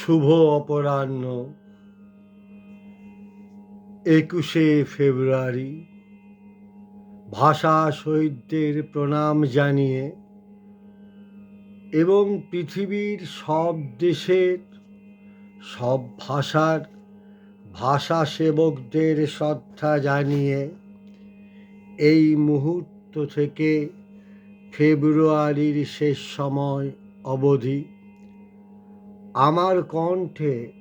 শুভ অপরাহ্ন 21শে ফেব্রুয়ারি। ভাষা শহীদদের প্রণাম জানিয়ে এবং পৃথিবীর সব দেশের সব ভাষার ভাষা সেবকদের শ্রদ্ধা জানিয়ে এই মুহূর্ত থেকে ফেব্রুয়ারির শেষ সময় অবধি আমার কণ্ঠে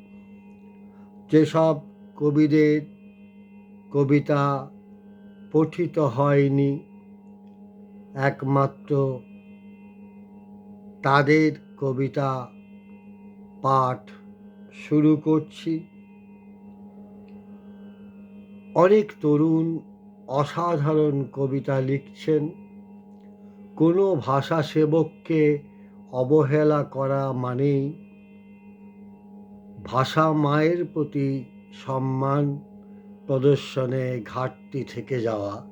যেসব কবিদের কবিতা পঠিত হয়নি, একমাত্র তাদের কবিতা পাঠ শুরু করছি। অনেক তরুণ অসাধারণ কবিতা লিখছেন। কোনো ভাষা সেবককে অবহেলা করা মানেই ভাষা মায়ের প্রতি সম্মান প্রদর্শনে ঘাটতি থেকে যাওয়া।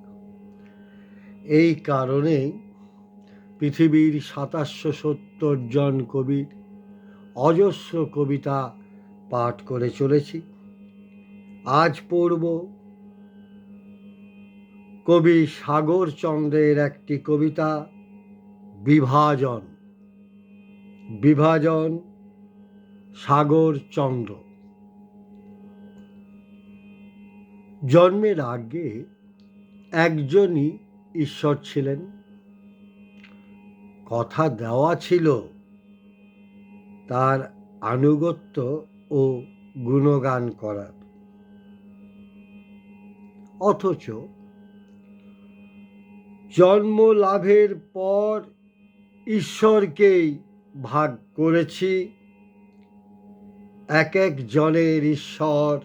এই কারণেই পৃথিবীর ২৭৭০ জন কবির অজস্র কবিতা পাঠ করে চলেছি। আজ পড়ব কবি সাগরচন্দ্রের একটি কবিতা, বিভাজন। বিভাজন, সাগরচন্দ্র। জন্মের আগে একজনই ঈশ্বর ছিলেন। কথা দেওয়া ছিল তার আনুগত্য ও গুণগান করার। অথচ জন্ম লাভের পর ঈশ্বরকেই ভাগ করেছি। এক এক জনের ঈশ্বর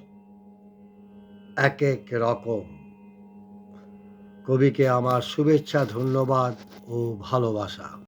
এক এক রকম। কবিকে আমার শুভেচ্ছা, ধন্যবাদ ও ভালোবাসা।